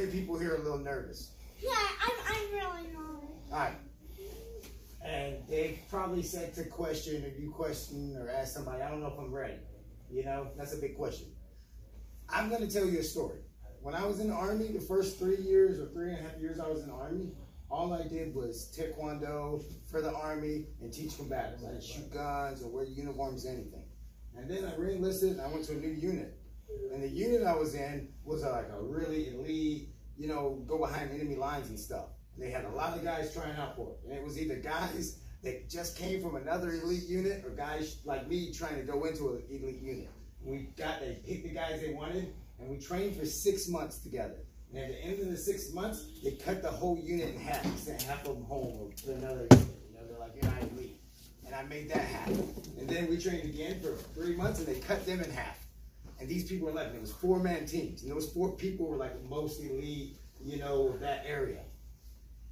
many people here are a little nervous? Yeah, I'm really nervous. All right. And they probably said to question, or you question, or ask somebody, I don't know if I'm ready. You know, that's a big question. I'm going to tell you a story. When I was in the Army, the first 3 years or 3.5 years I was in the Army, all I did was taekwondo for the Army and teach combatants. I didn't shoot guns or wear uniforms, anything. And then I re-enlisted and I went to a new unit. And the unit I was in was like a really elite, you know, go behind enemy lines and stuff. And they had a lot of guys trying out for it. And it was either guys that just came from another elite unit or guys like me trying to go into an elite unit. They picked the guys they wanted and we trained for 6 months together. And at the end of the 6 months, they cut the whole unit in half. They sent half of them home to another unit. You know, they're like, you're not elite. And I made that happen. And then we trained again for 3 months and they cut them in half. And these people were left. And it was 4-man teams. And those 4 people were like the most elite, you know, of that area.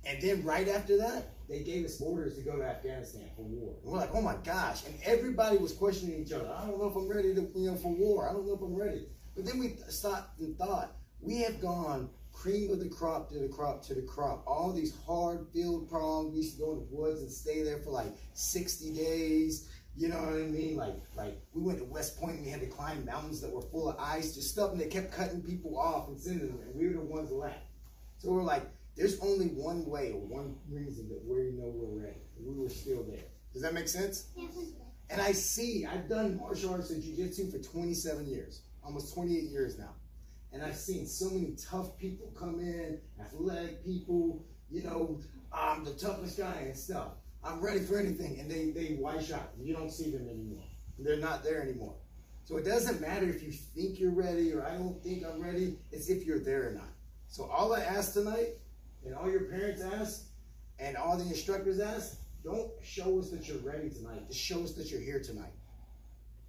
And then right after that, they gave us orders to go to Afghanistan for war. And we're like, oh my gosh. And everybody was questioning each other. I don't know if I'm ready to, you know, for war. I don't know if I'm ready. But then we stopped and thought, we have gone cream of the crop to the crop to the crop. All these hard field prongs. We used to go in the woods and stay there for like 60 days. You know what I mean? Like we went to West Point and we had to climb mountains that were full of ice, just stuff, and they kept cutting people off and sending them, and we were the ones left. So we're like, there's only one way or one reason that we know we're ready. And we were still there. Does that make sense? Yes. And I've done martial arts and jiu-jitsu for 27 years, almost 28 years now. And I've seen so many tough people come in, athletic people, you know, the toughest guy and stuff. I'm ready for anything. And they white shot. You don't see them anymore. They're not there anymore. So it doesn't matter if you think you're ready or I don't think I'm ready. It's if you're there or not. So all I ask tonight, and all your parents ask, and all the instructors ask, don't show us that you're ready tonight. Just show us that you're here tonight.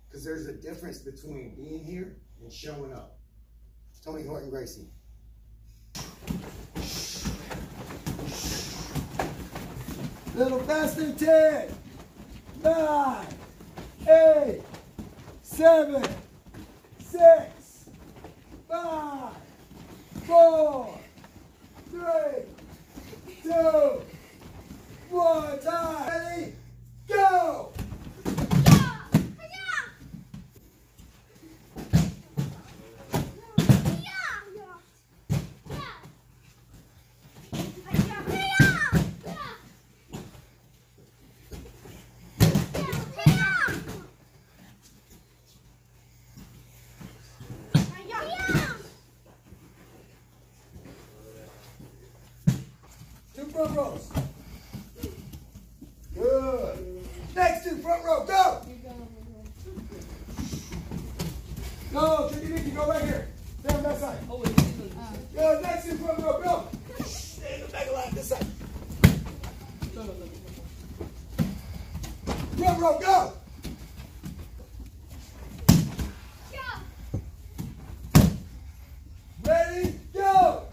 Because there's a difference between being here and showing up. Tony Horton Gracie. Little faster. 10, 9, 8, 7, 6, 5, 4, 3, 2, 1. Time. Ready? Go! Front rows. Good. Next 2, front row. Go. Go, Tricky Nicky. Go right here. Stay on that side. Good. Next 2, front row. Go. Stay in the back line this side. Front row. Go. Ready? Go.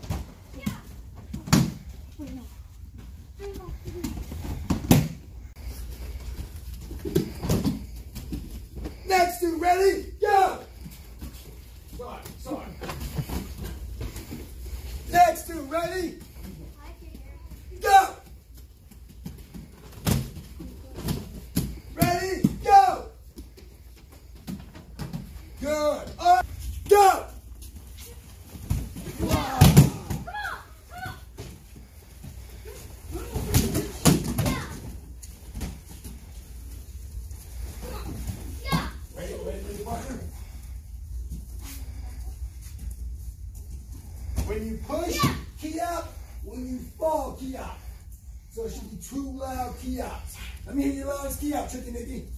Next 2, ready, go! Sorry. Next 2, ready, go! Ready, go! Good. Go! Wow. When you push, key up. When you fall, key out. So it should be 2 loud key outs. Let me hear your loudest key out, Tricky Nicky.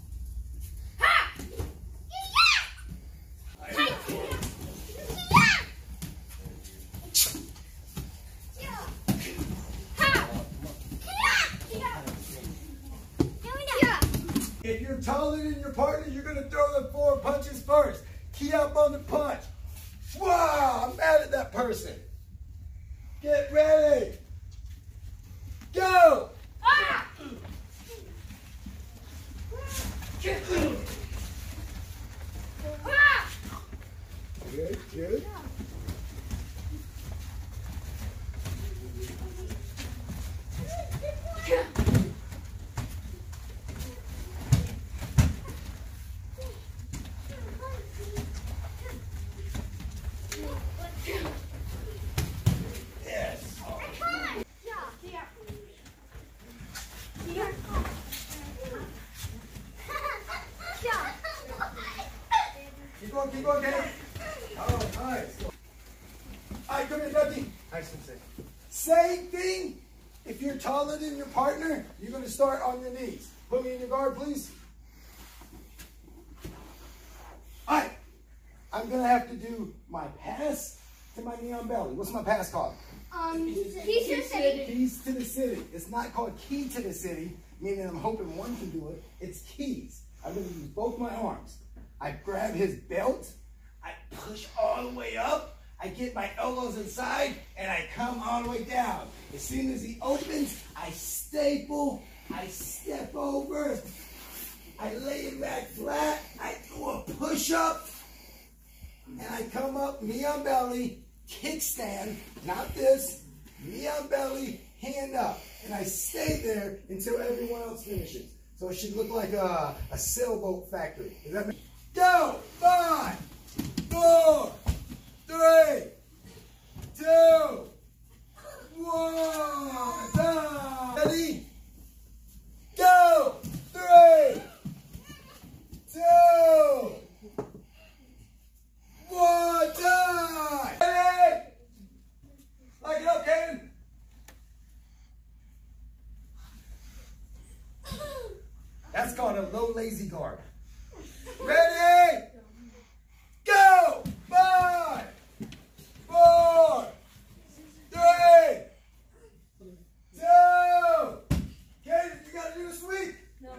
Ha! If you're taller than your partner, you're going to throw the 4 punches first. Key up on the punch. Wow, I'm mad at that person. Get ready. Go. Ah! Good, good. Nice. All right, come here, Ducky. Nice and safe. Same thing. If you're taller than your partner, you're going to start on your knees. Put me in your guard, please. All right. I'm going to have to do my pass to my knee on belly. What's my pass called? Keys to the city. Keys to the city. It's not called key to the city, meaning I'm hoping one can do it. It's keys. I'm going to use both my arms. I grab his belt. I push all the way up. I get my elbows inside, and I come all the way down. As soon as he opens, I staple. I step over. I lay it back flat. I do a push-up. And I come up, knee on belly, kickstand, not this, knee on belly, hand up. And I stay there until everyone else finishes. So it should look like a sailboat factory. Does that make Go! 5, 4, 3, 2, 1. Time. Ready? Go! 3, 2, 1. Time. Ready? Like it up, Caden. That's called a low lazy guard. Ready? Go! 5, 4, 3, 2. Kaden, you gotta do the sweep. No.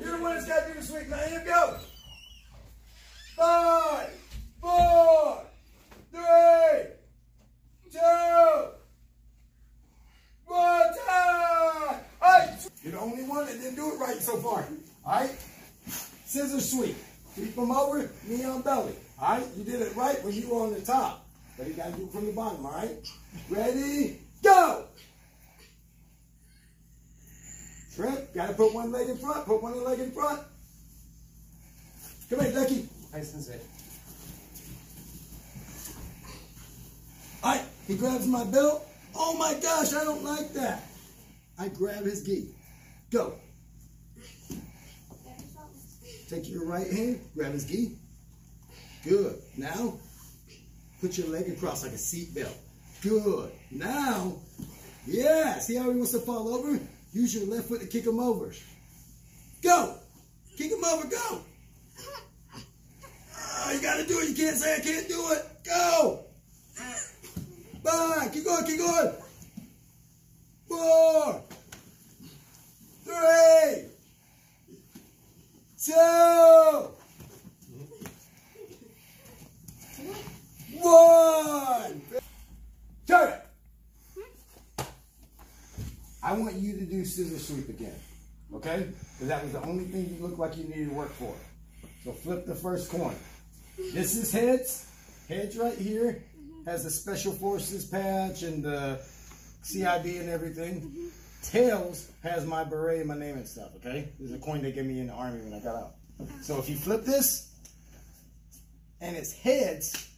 You're the one that's gotta do the sweep. Now here we go. 5, 4, 3, 2, 1. Time. All right. You're the only one that didn't do it right so far. All right. Scissor sweep. Sweep them over, knee on belly. All right? You did it right when you were on the top. But you got to do it from the bottom, all right? Ready? Go! Trip. Got to put one leg in front. Put one leg in front. Come here, Ducky. Nice and safe. All right. He grabs my belt. Oh, my gosh, I don't like that. I grab his gi. Go. Take your right hand, grab his gi. Good. Now, put your leg across like a seat belt. Good. Now, yeah, see how he wants to fall over? Use your left foot to kick him over. Go. Kick him over, go. Oh, you got to do it. You can't say I can't do it. Go. Bye. Keep going, keep going. 4, 3, 2, 1. Turn it. I want you to do scissor sweep again, okay? Because that was the only thing you looked like you needed to work for. So flip the first coin. This is heads. Heads right here has the Special Forces patch and the CID and everything. Tails has my beret and my name and stuff, okay? This is a coin they gave me in the Army when I got out. So if you flip this, and it's heads,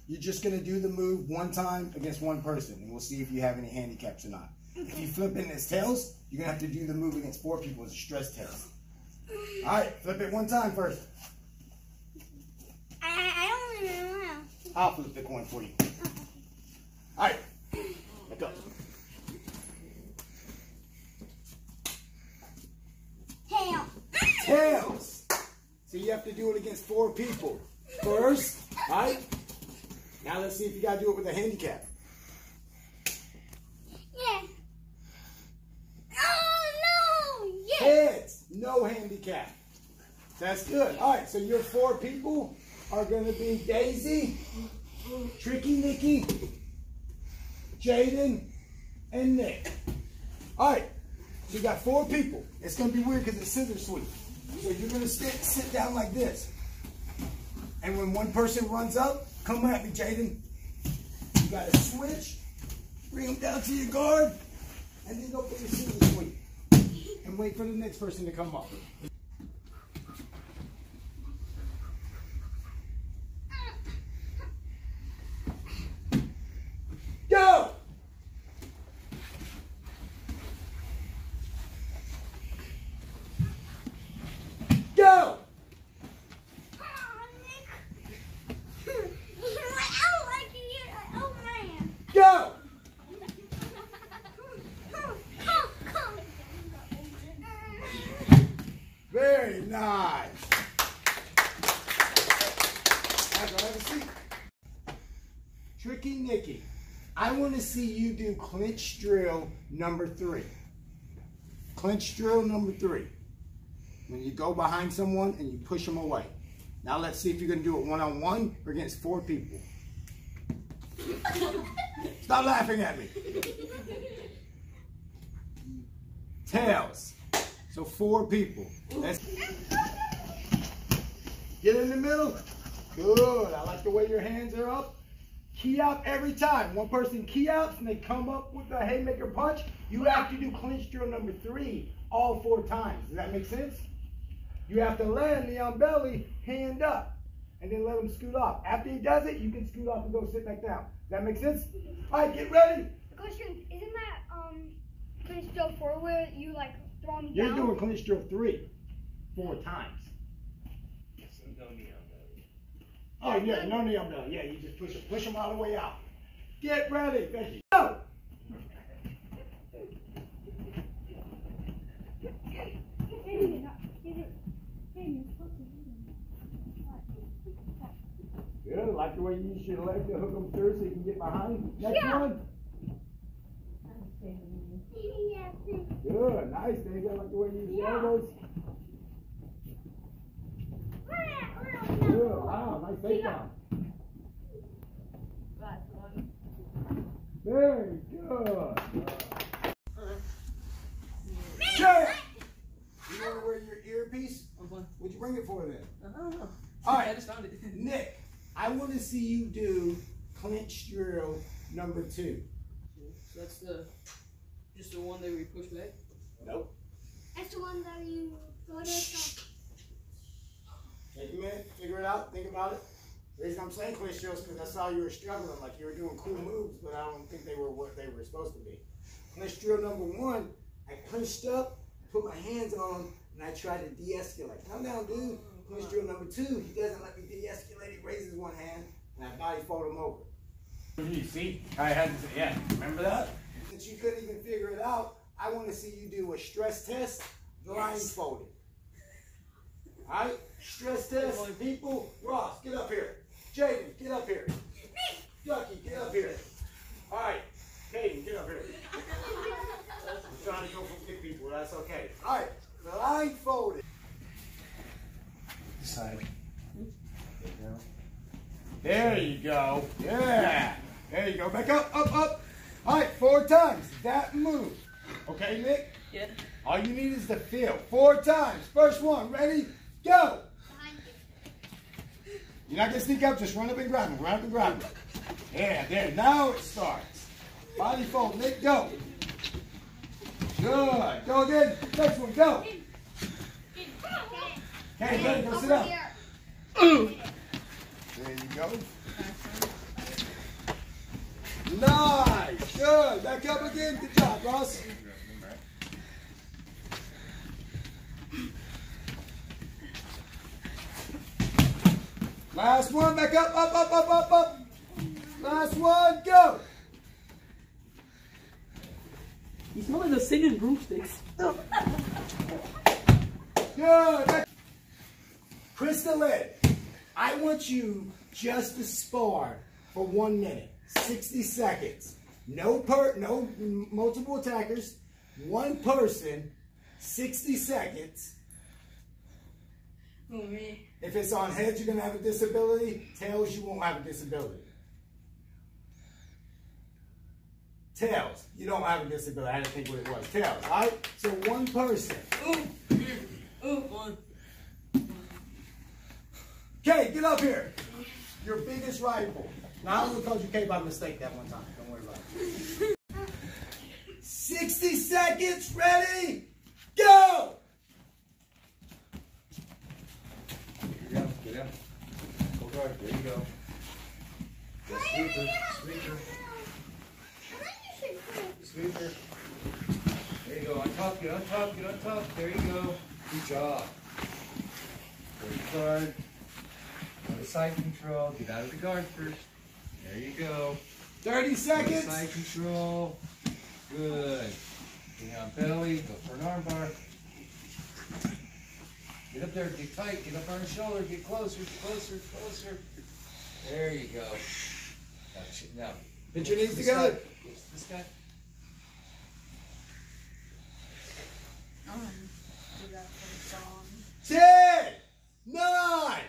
you're just going to do the move one time against one person, and we'll see if you have any handicaps or not. If you flip it and it's tails, you're going to have to do the move against 4 people as stress tails. All right, flip it one time first. I don't even know. I'll flip the coin for you. All right, let's go. Tail. Tails. So you have to do it against 4 people. First, all right? Now let's see if you got to do it with a handicap. Yeah. Oh, no. Yeah. Heads, no handicap. That's good. All right, so your 4 people are going to be Daisy, Tricky Nicky, Jaden, and Nick. All right, so you got 4 people. It's going to be weird because it's scissor sweep. So you're going to sit down like this. And when one person runs up, come at me, Jaden. You got to switch, bring them down to your guard, and then go for your scissor sweep. And wait for the next person to come up. Go! Go! Oh, Nick. Tricky Nikki, I want to see you do clinch drill number 3. Clinch drill number 3. When you go behind someone and you push them away. Now let's see if you're going to do it one-on-one or against 4 people. Stop laughing at me. Tails. So 4 people. Let's get in the middle. Good. I like the way your hands are up. Key out every time. One person key outs and they come up with the haymaker punch. You have to do clinch drill number 3 all 4 times. Does that make sense? You have to land the on belly, hand up, and then let him scoot off. After he does it, you can scoot off and go sit back down. Does that make sense? All right, get ready. Question, isn't that clinch drill 4 where you like throw him down? You're doing clinch drill 3 4 times. Oh yeah, no knee on belly. Yeah, you just push them all the way out. Get ready. Thank you. Go. Good. I like the way you use your leg to hook them through so you can get behind. Next one. Good. Nice, David. I like the way you use your elbows. Good. Wow, nice takedown. Very good. Check. You want to wear your earpiece? What'd you bring it for then? I don't know. All right. I just found it. Nick, I want to see you do clinch drill number 2. So that's just the one that we push back? Nope. That's the one that you go to. Take a minute, figure it out, think about it. The reason I'm saying clinch drills because I saw you were struggling, like you were doing cool moves, but I don't think they were what they were supposed to be. Clinch drill number 1, I punched up, put my hands on him, and I tried to de-escalate. Calm down, dude. Clinch drill number 2, he doesn't let me de-escalate, he raises one hand, and I body fold him over. You see? I had to say, yeah, remember that? Since you couldn't even figure it out, I want to see you do a stress test blindfolded. All right? Stress test, people. Ross, get up here. Jaden, get up here. Ducky, get up here. All right. Caden, get up here. I'm trying to go for big people. That's okay. All right. Blindfolded. Side. There you go. Yeah. There you go. Back up, up, up. All right, 4 times. That move. Okay, Nick? Yeah. All you need is the feel. 4 times. First one. Ready? Go. You're not going to sneak up. Just run up and grab him. Run up and grab him. Yeah, there. Now it starts. Body fold. Nick, go. Good. Go again. Next one. Go. Okay, good. Go sit down. There you go. Nice. Good. Back up again. Good job, Ross. Last one. Back up, up, up, up, up, up. Last one. Go. You smell like the singing broomsticks. Good. Crystal Ed, I want you just to spar for 1 minute, 60 seconds. No multiple attackers, 1 person, 60 seconds. Oh, man. If it's on heads, you're going to have a disability. Tails, you won't have a disability. Tails, you don't have a disability. I didn't think what it was. Tails, all right? So 1 person. One. Kay, get up here. Your biggest rival. Now, I only called you Kay by mistake that one time. Don't worry about it. 60 seconds. Ready? Go! Get out, get out. Go guard, there you go. Sweeper, sweeper. Sweeper. There you go, on top, get on top, get on top. There you go. Good job. Good guard. On the side control, get out of the guard first. There you go. 30 seconds. Side control. Good. Get on belly, go for an arm bar. Get up there, get tight, get up on the shoulder, get closer, closer, closer. There you go. Now, Put your knees this together. guy. This guy. Do that for the song. 10, 9,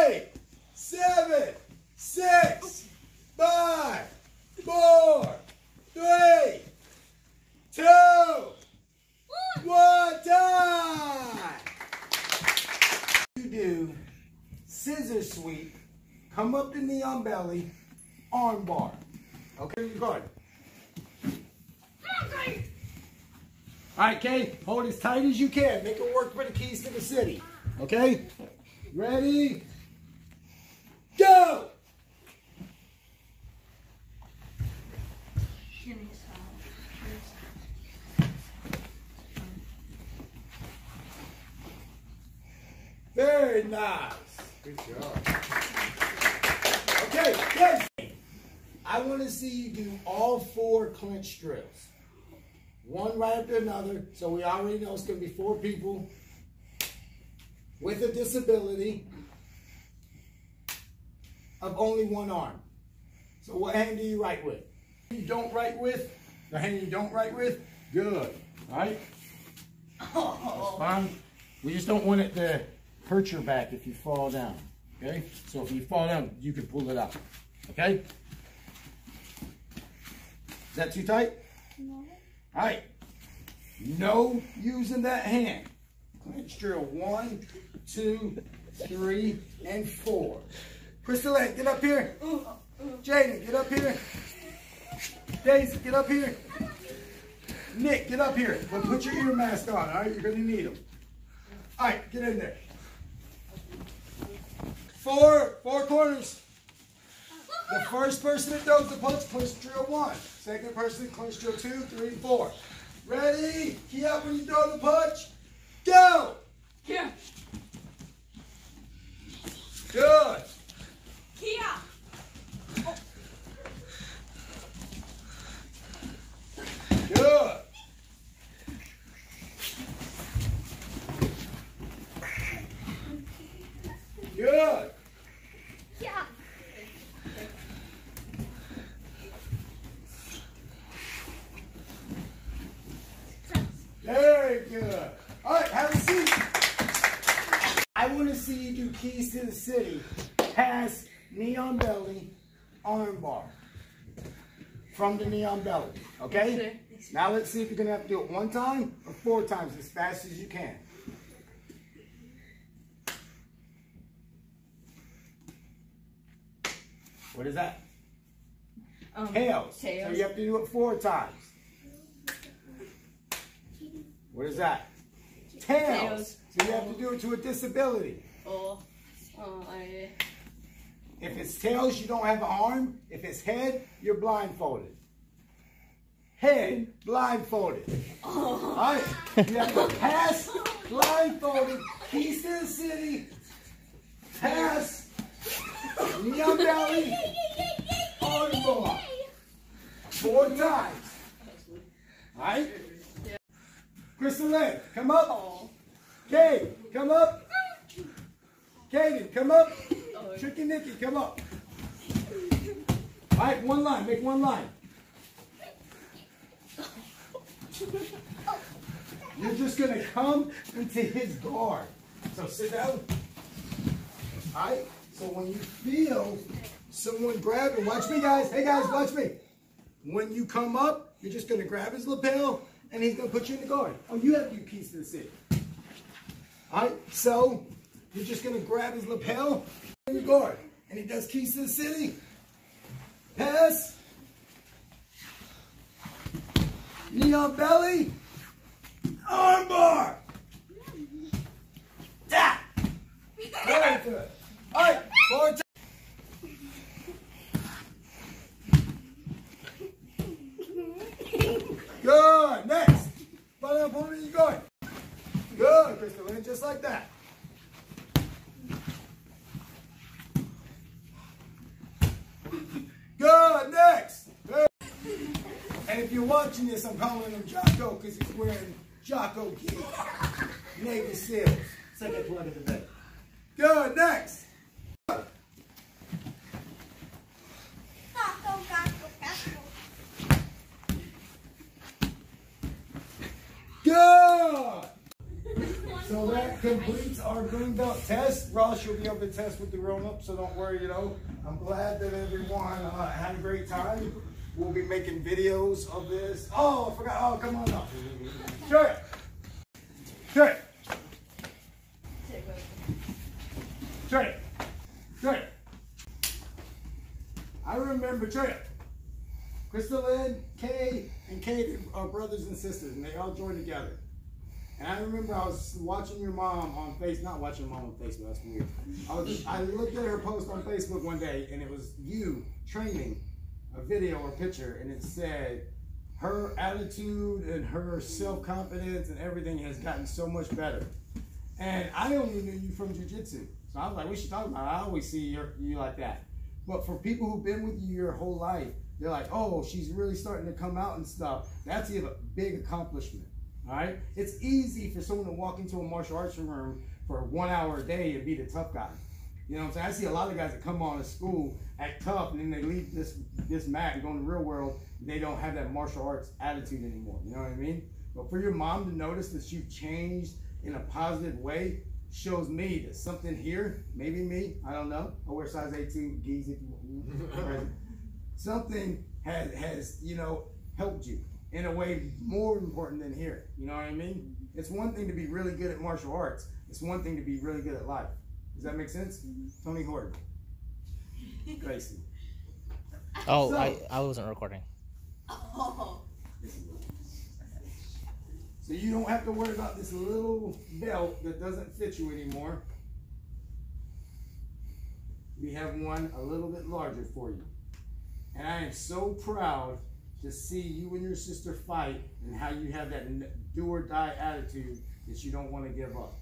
8, 7, 6, 5, 4, 3, 2, 1, time. You do scissor sweep, come up to knee on belly, arm bar. Okay, you guard. All right, Kay, hold as tight as you can. Make it work for the keys to the city. Okay? Ready? Go! Very nice. Good job. Okay, next. I want to see you do all 4 clinch drills. One right after another, so we already know it's going to be 4 people with a disability of only one arm. So what hand do you write with? You don't write with? The hand you don't write with? Good. All right? That's fine. We just don't want it to hurt your back if you fall down. Okay? So if you fall down, you can pull it out. Okay? Is that too tight? No. All right. No using that hand. Clinch drill 1, 2, 3, and 4. Crystal, get up here. Jaden, get up here. Daisy, get up here. Nick, get up here. But put your ear mask on, all right? You're going to need them. All right, get in there. 4 corners. The first person that throws the punch, clinch drill 1. Second person, clinch drill 2, 3, 4. Ready? Key up when you throw the punch. Go! Yeah. Good. Kia. Good. Good. Yeah. Very good. All right, have a seat. I want to see you do keys to the city. Pass knee on belly, arm bar. From the knee on belly. Okay? Now let's see if you're going to have to do it 1 time or 4 times as fast as you can. What is that? Tails. So you have to do it 4 times. What is that? Tails. So you have to do it to a disability. If it's tails, you don't have an arm. If it's head, you're blindfolded. Head, blindfolded. All right. You have to pass, blindfolded, keys to the city, pass, knee on belly, arm bar. 4 times. All right? Crystal Lynn, come up. Kate, come up. Kaden, come up. Tricky Nicky, come up. All right, 1 line. Make 1 line. You're just going to come into his guard. So sit down. All right? So when you feel someone grab him, watch me, guys. Hey, guys, watch me. When you come up, you're just going to grab his lapel, and he's going to put you in the guard. Oh, you have to do keys to the city. All right? So you're just going to grab his lapel in the guard. And he does keys to the city. Pass. Knee on belly. Arm bar. Tap. Very good. All right. 4 times. Good. Next. Follow up on where you're going. Good, Crystal Lynn. Just like that. Good. Next. Good. And if you're watching this, I'm calling him Jocko because he's wearing Jocko gear. Navy SEALs. Second plug of the day. Good. Next. completes our green belt test. Ross, you'll be able to test with the grown-ups, so don't worry, I'm glad that everyone had a great time. We'll be making videos of this. Oh, I forgot. Oh, come on up. Straight. Straight. Straight. Straight. I remember Trey, Crystalline, Kay, and Kate are brothers and sisters, and they all joined together. And I remember I was watching your mom on Facebook, not watching your mom on Facebook, that's weird. I looked at her post on Facebook one day, and it was you training, a video or picture, and it said her attitude and her self-confidence and everything has gotten so much better. And I only knew you from jiu-jitsu. So I was like, we should talk about it. I always see you like that. But for people who've been with you your whole life, they're like, oh, she's really starting to come out and stuff. That's a big accomplishment, all right? It's easy for someone to walk into a martial arts room for 1 hour a day and be the tough guy. You know what I'm saying? I see a lot of guys that come on to school, act tough, and then they leave this mat and go in the real world, and they don't have that martial arts attitude anymore. You know what I mean? But for your mom to notice that you've changed in a positive way shows me that something here, maybe me, I don't know. I wear size 18 geese if you want. Something has helped you in a way more important than here. You know what I mean? It's one thing to be really good at martial arts. It's one thing to be really good at life. Does that make sense? Tony Horton. Gracie. Oh, so, I wasn't recording. Oh. So you don't have to worry about this little belt that doesn't fit you anymore. We have one a little bit larger for you. And I am so proud to see you and your sister fight and how you have that do or die attitude that you don't want to give up.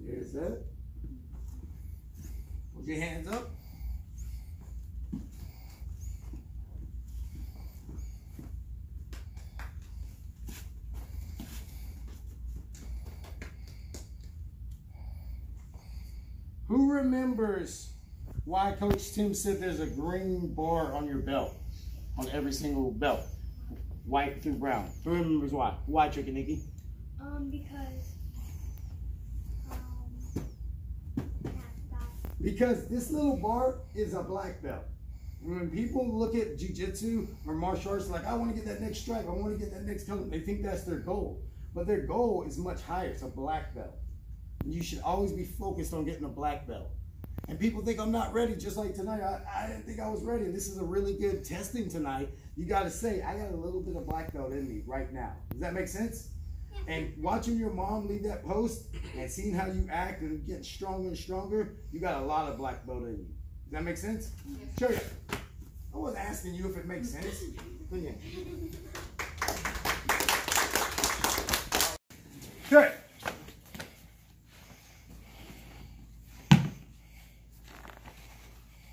There's that. Put your hands up. Who remembers why Coach Tim said there's a green bar on your belt, on every single belt, white through brown? Who remembers why? Why, Tricky Nikki? Because this little bar is a black belt. When people look at jiu-jitsu or martial arts, like, I want to get that next stripe, I want to get that next color, they think that's their goal. But their goal is much higher. It's a black belt. And you should always be focused on getting a black belt. And people think I'm not ready, just like tonight. I didn't think I was ready. This is a really good testing tonight. You got to say, I got a little bit of black belt in me right now. Does that make sense? And watching your mom leave that post and seeing how you act and getting stronger and stronger, you got a lot of black belt in you. Does that make sense? Yes. Show you. I wasn't asking you if it makes sense. Yeah. Sure.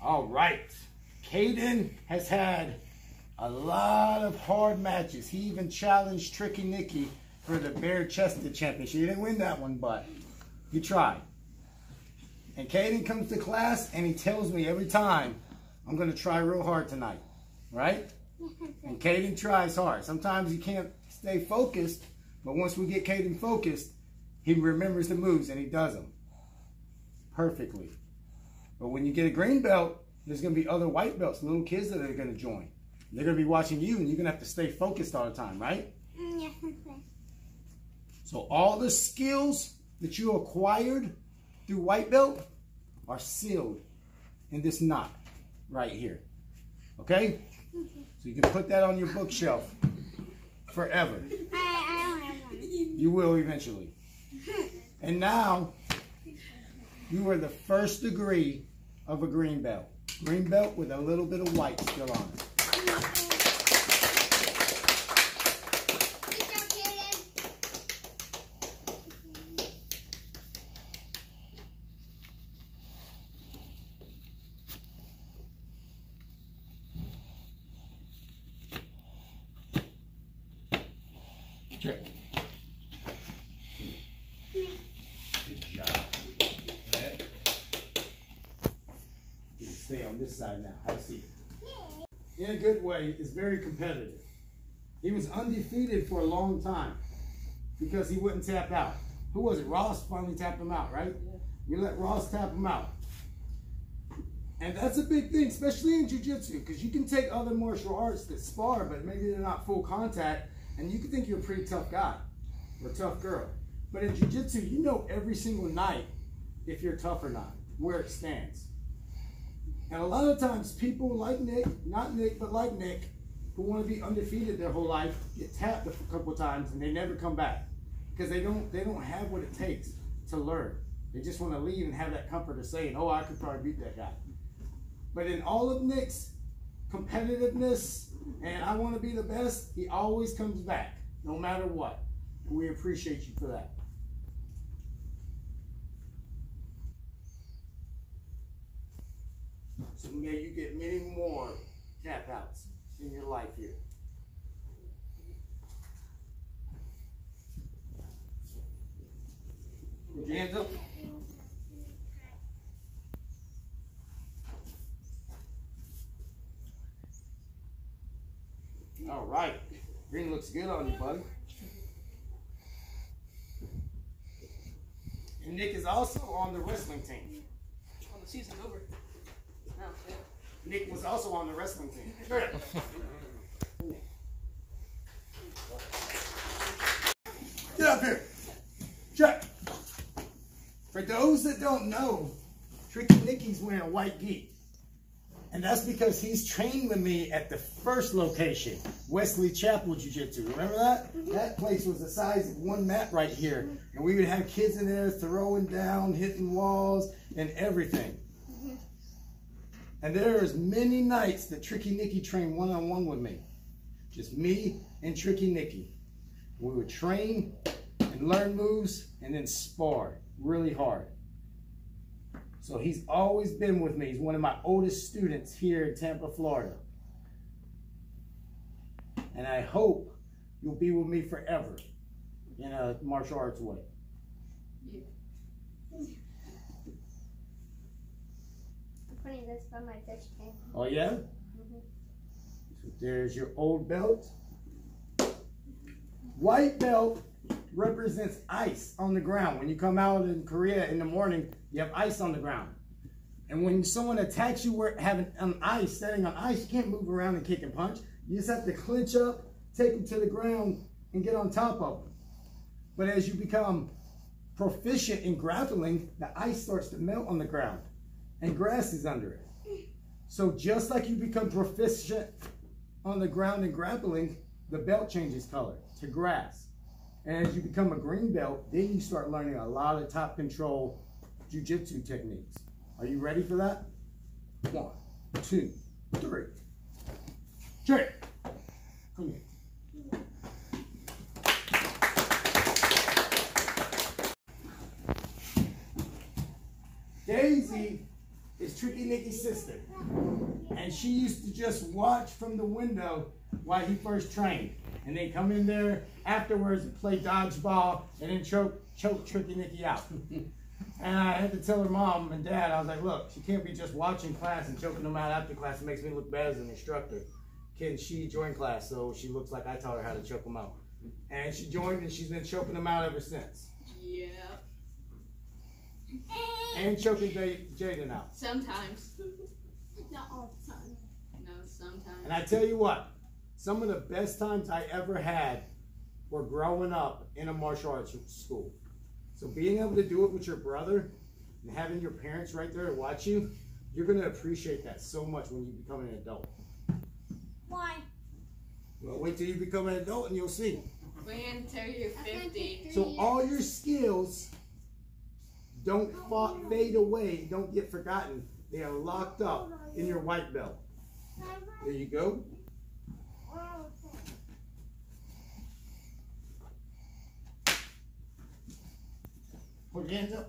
All right. Caden has had a lot of hard matches. He even challenged Tricky Nikki for the bare-chested championship. He didn't win that one, but he tried. And Caden comes to class and he tells me every time, I'm going to try real hard tonight, right? And Caden tries hard. Sometimes he can't stay focused, but once we get Caden focused, he remembers the moves and he does them perfectly. But when you get a green belt, there's going to be other white belts, little kids that are going to join. They're going to be watching you and you're going to have to stay focused all the time, right? Yes. So all the skills that you acquired through white belt are sealed in this knot right here. Okay? So you can put that on your bookshelf forever. I don't have one. You will eventually. And now, you are the first degree of a green belt. Green belt with a little bit of white still on it. Sure. Good job. Okay. You stay on this side now. I see. In a good way, it's very competitive. He was undefeated for a long time because he wouldn't tap out. Who was it? Ross finally tapped him out, right? Yeah. We let Ross tap him out. And that's a big thing, especially in jiu-jitsu, because you can take other martial arts that spar, but maybe they're not full contact, and you can think you're a pretty tough guy or a tough girl. But in jiu-jitsu, you know every single night if you're tough or not, where it stands. And a lot of times people like Nick, not Nick, but like Nick, who want to be undefeated their whole life, get tapped a couple times and they never come back because they don't have what it takes to learn. They just want to leave and have that comfort of saying, oh, I could probably beat that guy. But in all of Nick's competitiveness and I want to be the best, he always comes back, no matter what. And we appreciate you for that. So may you get many more tap outs in your life here. Put your hands up. All right. Green looks good on you, buddy. And Nick is also on the wrestling team. Oh, the season's over. No, yeah. Nick was also on the wrestling team. Get up here. Check. For those that don't know, Tricky Nicky's wearing a white gi. And that's because he's trained with me at the first location, Wesley Chapel Jiu-Jitsu. Remember that? That place was the size of one mat right here. And we would have kids in there throwing down, hitting walls, and everything. And there's many nights that Tricky Nicky trained one-on-one with me. Just me and Tricky Nicky. We would train and learn moves and then spar really hard. So he's always been with me. He's one of my oldest students here in Tampa, Florida. And I hope you'll be with me forever in a martial arts way. Yeah. Funny, that's by my fish tank. Oh yeah? So there's your old belt. White belt represents ice on the ground. When you come out in Korea in the morning, you have ice on the ground. And when someone attacks you having standing on ice, you can't move around and kick and punch. You just have to clinch up, take them to the ground, and get on top of them. But as you become proficient in grappling, the ice starts to melt on the ground, and grass is under it. So just like you become proficient on the ground in grappling, the belt changes color to grass. And as you become a green belt, then you start learning a lot of top control jiu-jitsu techniques. Are you ready for that? 1, 2, 3. Straight. Come here. Daisy is Tricky Nicky's sister. And she used to just watch from the window while he first trained. And then come in there afterwards and play dodgeball and then choke Tricky Nicky out. And I had to tell her mom and dad, I was like, look, she can't be just watching class and choking them out after class. It makes me look bad as an instructor. Can she join class so she looks like I taught her how to choke them out? And she joined and she's been choking them out ever since. Yeah. And choking Jaden out. Sometimes. Not all the time. No, sometimes. And I tell you what, some of the best times I ever had were growing up in a martial arts school. So being able to do it with your brother and having your parents right there to watch you, you're going to appreciate that so much when you become an adult. Why? Well, wait till you become an adult and you'll see. Wait until you're 50. So all your skills don't fade away, don't get forgotten. They are locked up in your white belt. There you go. Put your hands up.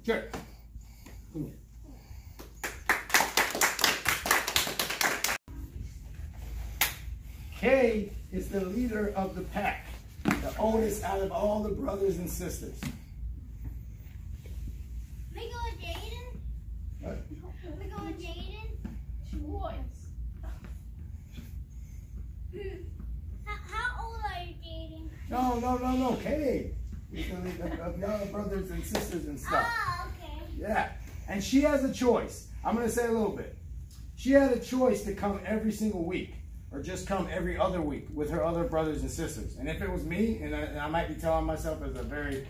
Sure. Come here. Kay is the leader of the pack. The oldest out of all the brothers and sisters. We go with Jaden? What? We go with Jaden? How old are you, Jaden? No, Kay. Of y'all brothers and sisters and stuff. Oh, okay. Yeah. And she has a choice. I'm going to say a little bit. She had a choice to come every single week or just come every other week with her other brothers and sisters. And if it was me, and I might be telling myself as a very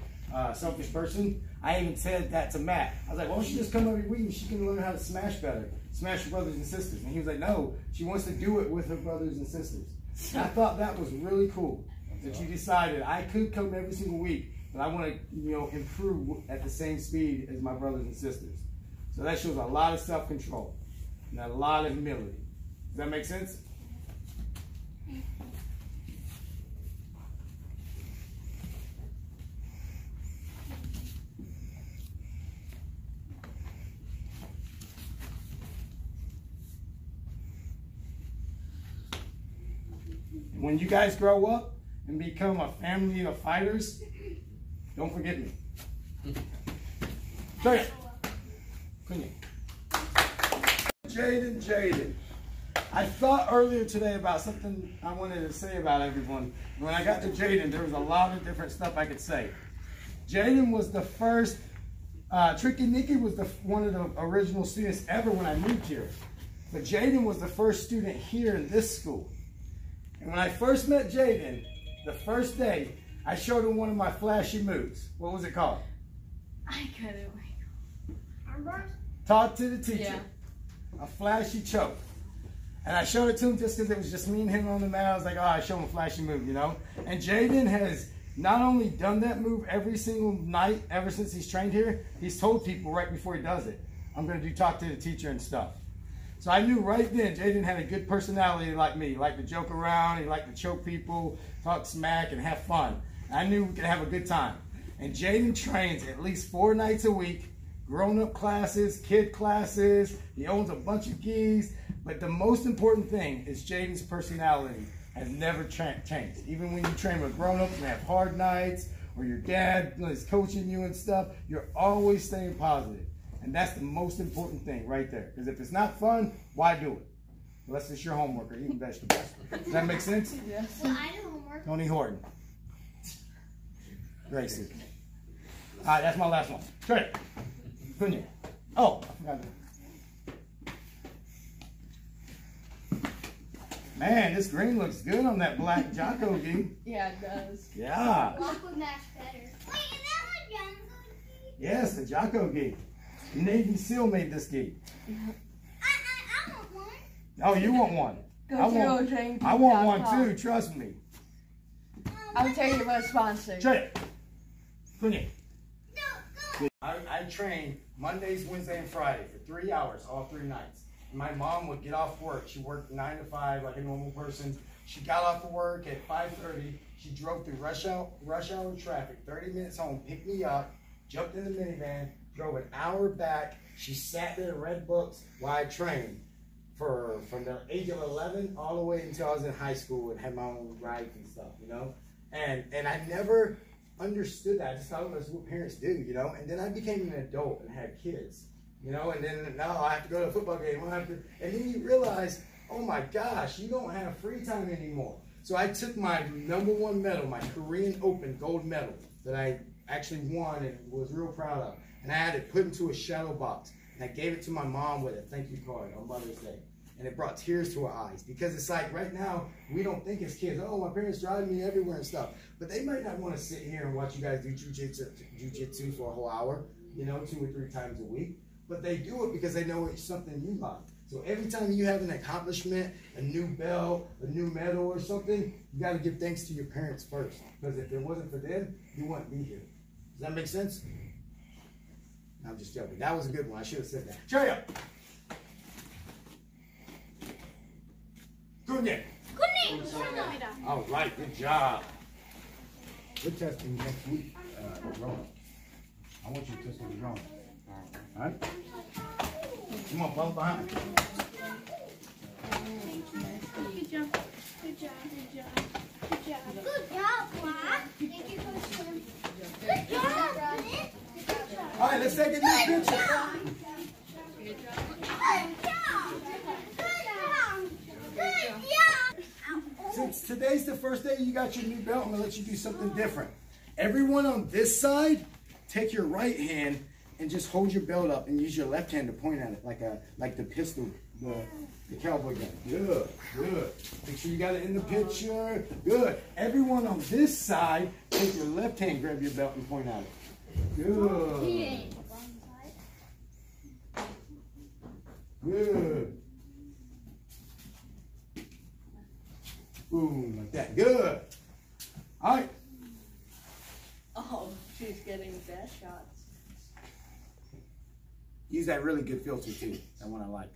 selfish person, I even said that to Matt. I was like, why don't you just come every week and she can learn how to smash better, smash her brothers and sisters. And he was like, no, she wants to do it with her brothers and sisters. And I thought that was really cool that you decided I could come every single week, but I want to, improve at the same speed as my brothers and sisters. So that shows a lot of self-control and a lot of humility. Does that make sense? When you guys grow up and become a family of fighters, don't forget me. Sorry. Jaden. I thought earlier today about something I wanted to say about everyone. When I got to Jaden, there was a lot of different stuff I could say. Jaden was the first, Tricky Nicky was one of the original students ever when I moved here. But Jaden was the first student here in this school. And when I first met Jaden, the first day, I showed him one of my flashy moves. What was it called? I couldn't. Armbar? Talk to the teacher. Yeah. A flashy choke. And I showed it to him just because it was just me and him on the mat. I was like, oh, I show him a flashy move, And Jaden has not only done that move every single night ever since he's trained here, he's told people right before he does it, I'm going to do talk to the teacher and stuff. So I knew right then Jaden had a good personality like me. He liked to joke around, he liked to choke people, talk smack, and have fun. I knew we could have a good time. And Jaden trains at least 4 nights a week, grown-up classes, kid classes. He owns a bunch of gis. But the most important thing is Jaden's personality has never changed. Even when you train with grown-ups and have hard nights, or your dad is coaching you and stuff, you're always staying positive. And that's the most important thing right there. Because if it's not fun, why do it? Unless it's your homework or eating vegetables. Does that make sense? Yes. Well, I do homework. Tony Horton. Gracie. All right, that's my last one. Straight. Couldn't you? Oh, I forgot that. Man, this green looks good on that black Jocko gi. Yeah, it does. Yeah. Black would match better. Wait, is that what Jocko gi? Yes, the Jocko gi. Navy SEAL made this gi. I want one. Oh, you want one? I want one too, trust me. I'll tell you about sponsor. Straight. Couldn't you? I train Mondays, Wednesday, and Friday for 3 hours, all 3 nights. My mom would get off work. She worked 9 to 5 like a normal person. She got off of work at 5:30. She drove through rush hour traffic, 30 minutes home, picked me up, jumped in the minivan, drove an hour back. She sat there and read books while I trained from the age of 11 all the way until I was in high school and had my own rides and stuff, And I never understood that. I just thought it was what parents do, And then I became an adult and had kids, And then now I have to go to a football game. And then you realize, oh my gosh, you don't have free time anymore. So I took my #1 medal, my Korean Open gold medal that I actually won and was real proud of. And I had it put into a shadow box. And I gave it to my mom with a thank you card on Mother's Day. And it brought tears to her eyes. Because it's like right now, we don't think as kids, oh, my parents drive me everywhere and stuff. But they might not want to sit here and watch you guys do jujitsu for a whole hour, 2 or 3 times a week. But they do it because they know it's something you like. So every time you have an accomplishment, a new belt, a new medal or something, you got to give thanks to your parents first. Because if it wasn't for them, you wouldn't be here. Does that make sense? I'm just joking. That was a good one. I should have said that. Cherry up. Good night. All right. Good job. We're testing next week. Rona. I want you to test with Rona. All right? Come on, follow behind me. Good job. Good job. Good job. Good job. Good job, Mom. Thank you, Coach Tim. Good job, Ryan. Good job. All right, let's take a new picture. Good job. Good job. Good job. Since today's the first day you got your new belt, I'm gonna let you do something different. Everyone on this side, take your right hand and just hold your belt up and use your left hand to point at it like the pistol, the cowboy gun. Good, good. Make sure you got it in the picture. Good. Everyone on this side, take your left hand, grab your belt and point at it. Good. Good. Boom, like that. Good. All right. Oh, she's getting bad shots. Use that really good filter too. That one I like.